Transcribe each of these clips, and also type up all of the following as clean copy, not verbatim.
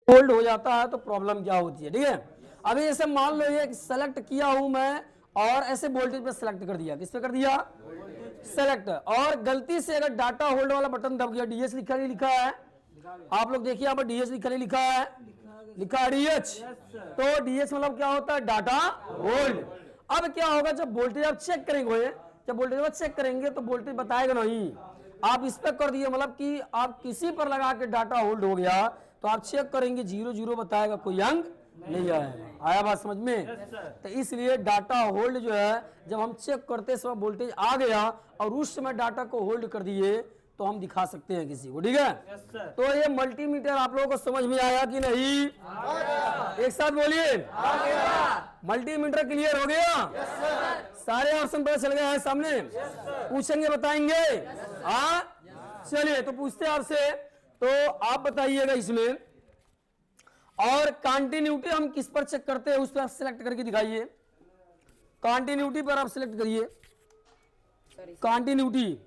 Hold हो जाता है तो प्रॉब्लम क्या होती है, ठीक है। अभी जैसे मान लो ये सेलेक्ट किया हूं मैं और ऐसे वोल्टेज पे सेलेक्ट कर दिया, किस पे कर दिया, सेलेक्ट, और गलती से अगर डाटा होल्ड वाला बटन दब गया, डीएच लिखा नहीं लिखा है, आप लोग देखिए यहाँ पर डीएच लिखा नहीं लिखा है, लिखा डीएच, तो डीएच मतलब क्या होता है, डाटा होल्ड। अब क्या होगा जब वोल्टेज आप चेक करेंगे, जब वोल्टेज आप चेक करेंगे तो वोल्टेज बताएगा नहीं, आप इस पर कर दिए, मतलब कि आप किसी पर लगा के डाटा होल्ड हो गया तो आप चेक करेंगे 0 0 बताएगा, कोई अंक नहीं आएगा। आया बात समझ में? तो इसलिए डाटा होल्ड जो है जब हम चेक करते समय वोल्टेज आ गया और उस समय डाटा को होल्ड कर दिए तो हम दिखा सकते हैं किसी को, ठीक है। तो ये मल्टीमीटर आप लोगों को समझ में आया कि नहीं? एक साथ बोलिए, मल्टीमीटर क्लियर हो गया? सारे ऑप्शन पता चल गए हैं सामने? पूछेंगे बताएंगे? हाँ चलिए तो पूछते हैं आपसे, तो आप बताइएगा इसमें, और कंटिन्यूटी हम किस पर चेक करते हैं उस पर आप सिलेक्ट करके दिखाइए। कंटिन्यूटी पर आप सिलेक्ट करिए, कंटिन्यूटी,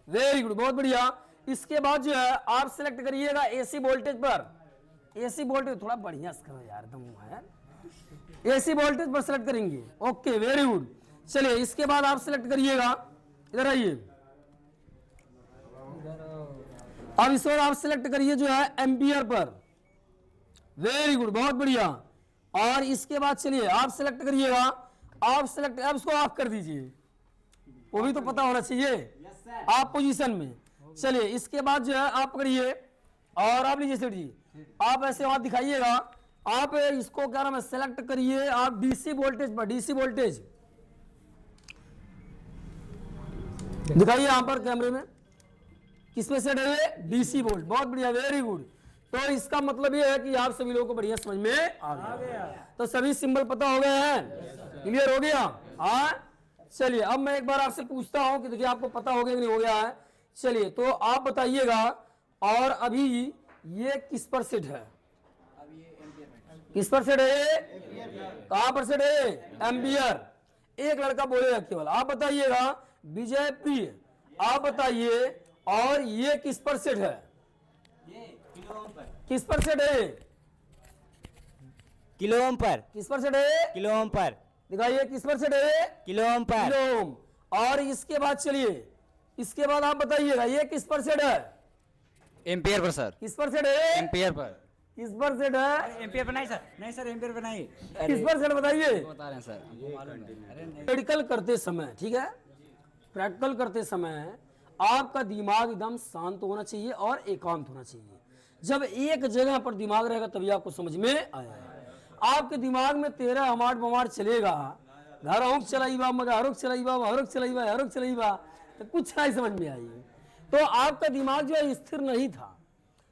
वेरी गुड, बहुत बढ़िया। इसके बाद जो है आप सिलेक्ट करिएगा एसी वोल्टेज पर, एसी वोल्टेज थोड़ा बढ़िया से करो यार, दम है, एसी वोल्टेज पर सिलेक्ट करेंगे, ओके वेरी गुड। चलिए इसके बाद आप सिलेक्ट करिएगा, इधर आइए, अब इस बार आप सिलेक्ट करिए जो है एम्पियर पर, वेरी गुड, बहुत बढ़िया। और इसके बाद चलिए आप सिलेक्ट करिएगा, आप सिलेक्ट, अब इसको ऑफ कर दीजिए, वो भी तो पता होना चाहिए, आप पोजीशन में। चलिए इसके बाद जो है आप करिए और आप लीजिए सेठ जी, आप ऐसे वहां दिखाइएगा, आप इसको क्या नाम है, सेलेक्ट करिए आप डीसी वोल्टेज पर, डीसी वोल्टेज दिखाइए यहां पर कैमरे में, किसमें सेट है, डीसी वोल्ट, बहुत बढ़िया, वेरी गुड। तो इसका मतलब ये है कि आप सभी लोगों को बढ़िया समझ में आ गया, तो सभी सिंबल पता हो गए हैं, क्लियर हो गया? हाँ चलिए अब मैं एक बार आपसे पूछता हूं कि देखिए आपको पता हो गया कि नहीं हो गया है। चलिए तो आप बताइएगा, और अभी ये किस पर सेट है, किस पर सेट है, कहां पर सेट है, एम्पियर। एक लड़का बोलेगा केवल, आप बताइएगा विजय प्रिय, आप बताइए, और ये किस पर सेट है, किस पर सेट है, किलो ओम पर, किस पर सेट है, किलो ओम पर, दिखाइए किस पर सेट है, किलो ओम पर, किलो ओम। और इसके बाद चलिए, इसके बाद आप बताइएगा ये किस पर सेट है, एम्पियर पर सर, किस पर सेट है, एम्पियर पर, किस पर सेट है, एम्पियर पर नहीं सर, नहीं सर एम्पियर पर नहीं, किस पर सेट बताइए। बता रहे हैं सर, हमको मालूम है। अरे नहीं प्रैक्टिकल करते समय, ठीक है, प्रैक्टिकल करते समय आपका दिमाग एकदम शांत होना चाहिए और एकांत होना चाहिए। जब एक जगह पर दिमाग रहेगा तभी आपको समझ में आएगा। आपके दिमाग में 13 हमार बमार चलेगा, घर हुक चलाइबा, मगर हरुक चलाइबा, हरुक चलाइबा, हरुक चलाइबा, तो कुछ नहीं समझ में आई। तो आपका दिमाग जो है स्थिर नहीं था,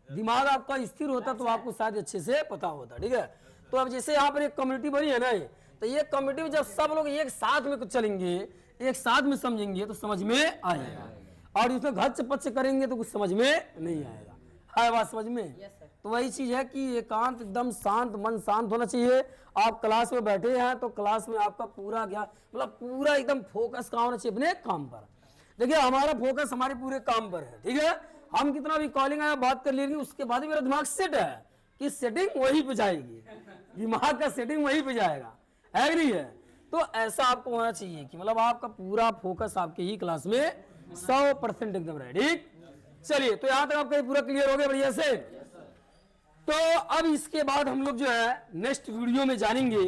दिमाग आपका स्थिर होता तो आपको शायद अच्छे से पता होता, ठीक है। तो अब जैसे यहाँ पर एक कम्युनिटी बनी है ना, तो ये कम्युनिटी में जब सब लोग एक साथ में कुछ चलेंगे, एक साथ में समझेंगे तो समझ में आएगा, और इसमें घच पच करेंगे तो कुछ समझ में नहीं आएगा। है बात समझ में? तो वही चीज है कि एकांत, एकदम शांत, मन शांत होना चाहिए। आप क्लास में बैठे हैं तो क्लास में आपका पूरा क्या मतलब पूरा एकदम फोकस कहाँ होना चाहिए, अपने काम पर। देखिए हमारा फोकस हमारे पूरे काम पर है, ठीक है। हम कितना भी कॉलिंग आया बात कर लेंगे, उसके बाद ही मेरा दिमाग सेट है कि सेटिंग वहीं पे जाएगी, दिमाग का सेटिंग वहीं पे जाएगा, है कि नहीं है? तो ऐसा आपको होना चाहिए कि मतलब आपका पूरा फोकस आपके ही क्लास में 100% एकदम रहे, ठीक। चलिए तो यहां तक आपका पूरा क्लियर हो गया बढ़िया से। तो अब इसके बाद हम लोग जो है नेक्स्ट वीडियो में जानेंगे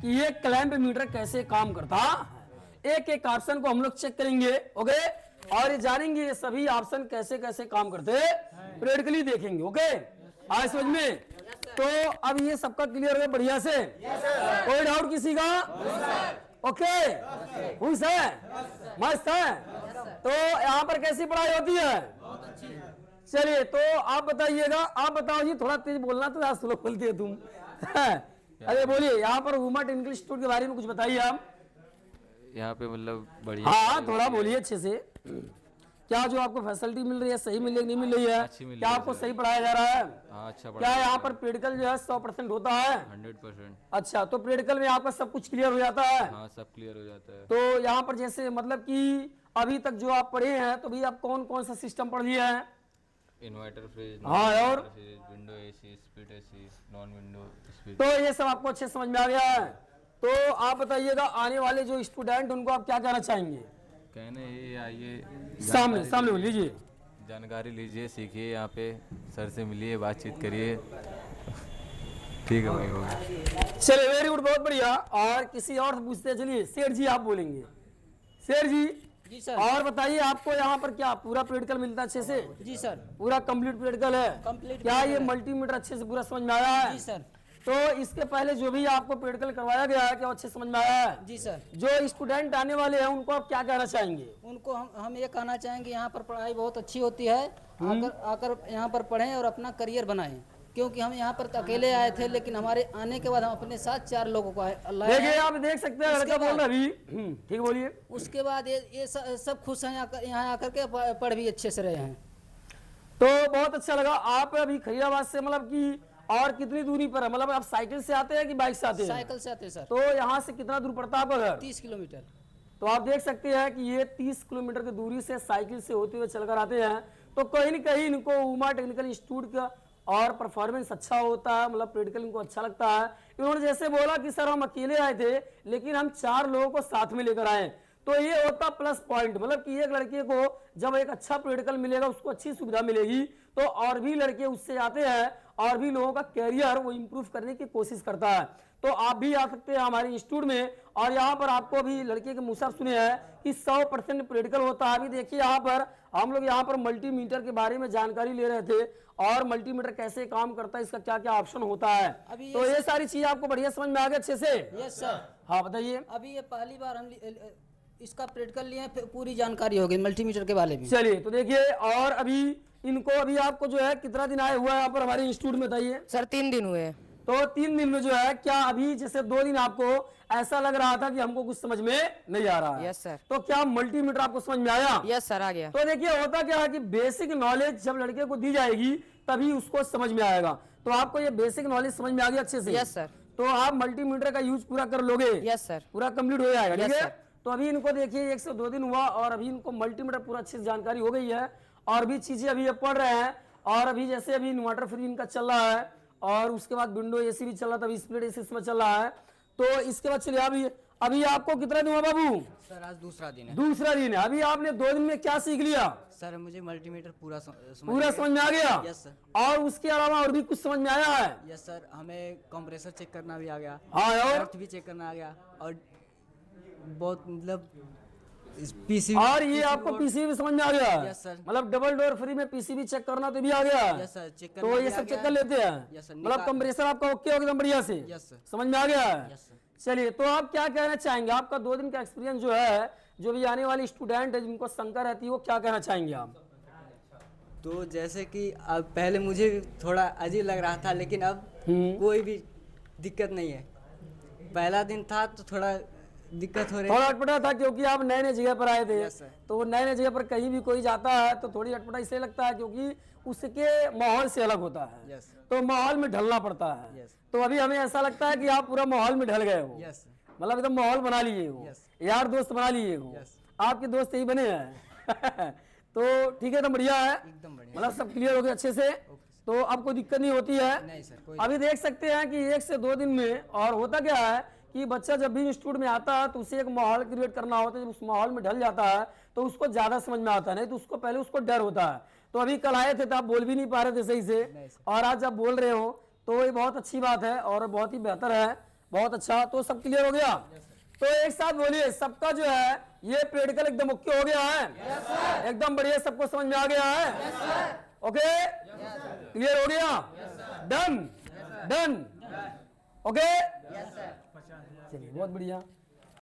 कि ये क्लैंप मीटर कैसे काम करता है। एक एक ऑप्शन को हम लोग चेक करेंगे, ओके, और ये जानेंगे ये सभी ऑप्शन कैसे कैसे काम करते हैं, प्रैक्टिकली देखेंगे, ओके। आज समझ में? तो अब ये सबका क्लियर हो गया बढ़िया से, कोई डाउट किसी का? ओके, खुश है, मस्त है। तो यहाँ पर कैसी पढ़ाई होती है? चलिए तो आप बताइएगा, आप बताओ जी, थोड़ा तेज बोलना तो आज स्लो बोलती है तुम। अरे बोलिए, यहाँ पर वुमट इंग्लिश इंस्टीट्यूट के बारे में कुछ बताइए आप। यहाँ पे मतलब बढ़िया, हाँ थोड़ा बोलिए अच्छे से। क्या जो आपको फैसिलिटी मिल रही है सही मिल रही है, नहीं मिल रही है? अच्छी मिल क्या रही है आपको सर। सही पढ़ाया जा रहा है? हाँ अच्छा क्या पढ़ा, यहाँ पर प्रैक्टिकल जो है 100% होता है? 100%। अच्छा, तो प्रैक्टिकल में आपका सब कुछ क्लियर हो जाता है? हाँ सब क्लियर हो जाता है। तो यहाँ पर जैसे मतलब कि अभी तक जो आप पढ़े हैं तो भी आप कौन कौन सा सिस्टम पढ़ लिया है? इन्वर्टर फ्रिज, हाँ, और? Window AC, split AC, non window split. तो ये सब आपको अच्छे समझ में आ गया है। तो आप बताइएगा आने वाले जो स्टूडेंट उनको आप क्या कहना चाहेंगे? कहने ये आइए, सामने सामने बोल लीजिए। जानकारी लीजिए, सीखिए, यहाँ पे सर से मिलिए, बातचीत करिए। ठीक है भाई, हो गया। चलिए, वेरी गुड, बहुत बढ़िया। और किसी और से पूछते हैं, चलिए शेर जी आप बोलेंगे। शेर जी, जी सर। और बताइए आपको यहाँ पर क्या पूरा प्रैक्टिकल मिलता है अच्छे से? जी सर। पूरा कंप्लीट प्रैक्टिकल है? Complete क्या ये practical है। मल्टीमीटर अच्छे से पूरा समझ में आया है? जी सर। तो इसके पहले जो भी आपको प्रैक्टिकल करवाया गया है क्या अच्छे समझ में आया है? जी सर। जो स्टूडेंट आने वाले हैं उनको आप क्या कहना चाहेंगे? उनको हम ये कहना चाहेंगे यहाँ पर पढ़ाई बहुत अच्छी होती है, आकर यहाँ पर पढ़ें और अपना करियर बनाएं। क्योंकि हम यहाँ पर तो अकेले आए थे, लेकिन हमारे आने के बाद हम अपने साथ 4 लोगों को लाए देखिए, हैं। आप देख सकते हैं लड़का बोल रहा है अभी। ठीक, बोलिए। उसके बाद ये सब खुश हैं यहाँ आकर के पढ़ भी अच्छे से रहे हैं। तो बहुत अच्छा लगा। आप अभी खैराबाद से मतलब कि और कितनी दूरी पर है? मतलब आप साइकिल से आते हैं कि बाइक से आते हैं? साइकिल से आते हैं सर। तो यहाँ से कितना दूर पड़ता है आपका घर? 30 किलोमीटर। तो आप देख सकते हैं कि ये 30 किलोमीटर की दूरी से साइकिल से होते हुए चलकर आते हैं। तो कहीं न कहीं इनको उमा टेक्निकल इंस्टीट्यूट का और परफॉर्मेंस अच्छा होता है, मतलब प्रैक्टिकल इनको अच्छा लगता है। इन्होंने जैसे बोला कि सर हम अकेले आए थे, लेकिन हम 4 लोगों को साथ में लेकर आए। तो ये होता प्लस पॉइंट, मतलब कि एक लड़के को जब एक अच्छा प्रैक्टिकल मिलेगा, उसको अच्छी सुविधा मिलेगी, तो और भी लड़के उससे आते हैं और भी लोगों का कैरियर वो इंप्रूव करने की कोशिश करता है। तो आप भी आ सकते हैं हमारे इंस्टीट्यूट में। और यहाँ पर आपको अभी लड़के के मुँह से सुने हैं कि 100% प्रैक्टिकल होता है। अभी देखिए यहाँ पर हम लोग यहाँ पर मल्टीमीटर के बारे में जानकारी ले रहे थे और मल्टीमीटर कैसे काम करता है, इसका क्या क्या ऑप्शन होता है। तो ये सारी चीज आपको बढ़िया समझ में आ गया अच्छे से? Yes sir. हाँ, बताइए। अभी ये पहली बार हम इसका प्रैक्टिकल लिए, पूरी जानकारी हो गई मल्टीमीटर के बारे में। चलिए, तो देखिए, और अभी इनको अभी आपको जो है कितना दिन आए हुआ है यहाँ पर हमारे इंस्टीट्यूट में, बताइए। सर 3 दिन हुए। तो 3 दिन में जो है क्या अभी जैसे 2 दिन आपको ऐसा लग रहा था कि हमको कुछ समझ में नहीं आ रहा है? Yes sir. तो क्या मल्टीमीटर आपको समझ में आया? यस सर, आ गया। तो देखिए, होता क्या है कि बेसिक नॉलेज जब लड़के को दी जाएगी तभी उसको समझ में आएगा। तो आपको ये बेसिक नॉलेज समझ में आ गया अच्छे से? Yes sir. तो आप मल्टीमीटर का यूज पूरा कर लोगे? Yes sir. पूरा कंप्लीट हो जाएगा, ठीक यस है? सर। तो अभी इनको देखिए 1 से 2 दिन हुआ और अभी इनको मल्टीमीटर पूरा अच्छे से जानकारी हो गई है और भी चीजें अभी ये पढ़ रहे हैं। और अभी जैसे अभी इन्वर्टर फ्री इनका चल रहा है और उसके बाद विंडो एसी भी चल रहा था, अभी स्प्लिट एसी इसमें चल रहा है। तो इसके बाद चलिए, अभी आपको कितना दिन हुआ बाबू? सर आज दूसरा दिन है। दूसरा दिन है। अभी आपने 2 दिन में क्या सीख लिया? सर मुझे मल्टीमीटर पूरा समझ में आ गया? Yes sir. और उसके अलावा और भी कुछ समझ में आया है? यस सर, हमें कंप्रेसर चेक करना भी आ गया, हाँ, और अर्थ भी चेक करना आ गया, और बहुत मतलब पीसी। और ये आपको पीसीबी समझ में आ गया? Yes sir. मतलब डबल डोर फ्री में पीसीबी चेक करना तो भी आ गया? यस सर, चेक करना तो भी ये आ सब गया। चेक कर लेते हैं? Yes sir. मतलब कंप्रेसर आपका ओके हो एकदम बढ़िया से? Yes sir. समझ में आ गया है? Yes sir. चलिए, तो आप क्या कहना चाहेंगे? आपका 2 दिन का एक्सपीरियंस जो है, जो भी आने वाले स्टूडेंट है जिनको शंका रहती है, वो क्या कहना चाहेंगे आप? तो जैसे कि अब पहले मुझे थोड़ा अजीब लग रहा था, लेकिन अब कोई भी दिक्कत नहीं है। पहला दिन था तो थोड़ा दिक्कत हो रही थोड़ा अटपटा था क्योंकि आप नए नए जगह पर आए थे। Yes, sir. तो नए नए जगह पर कहीं भी कोई जाता है तो थोड़ी अटपटा इसलिए लगता है क्योंकि उसके माहौल से अलग होता है। Yes. तो माहौल में ढलना पड़ता है। Yes. तो अभी हमें ऐसा लगता है कि आप पूरा माहौल में ढल गए हो। Yes. मतलब एकदम माहौल बना लिए हो। Yes. यार दोस्त बना लिए हो। Yes. आपके दोस्त यही बने हैं। तो ठीक है, तो बढ़िया है, एकदम बढ़िया। मतलब सब क्लियर हो गया अच्छे से। तो अब कोई दिक्कत नहीं होती है? नहीं सर, कोई अभी देख सकते हैं कि 1 से 2 दिन में, और होता क्या है कि बच्चा जब भी इंस्टीट्यूट में आता है तो उसे एक माहौल क्रिएट करना होता है। जब उस माहौल में ढल जाता है तो उसको ज्यादा समझ में आता है, नहीं तो उसको पहले उसको डर होता है। तो अभी कल आए थे तो आप बोल भी नहीं पा रहे थे सही से, और आज आप बोल रहे हो तो ये बहुत अच्छी बात है और बहुत ही बेहतर है, बहुत अच्छा। तो सब क्लियर हो गया? तो एक साथ बोलिए, सबका जो है ये प्रैक्टिकल एकदम ओके हो गया है? एकदम बढ़िया, सबको समझ में आ गया है? ओके, क्लियर हो गया? डन, डन, ओके, चलिए बहुत बढ़िया।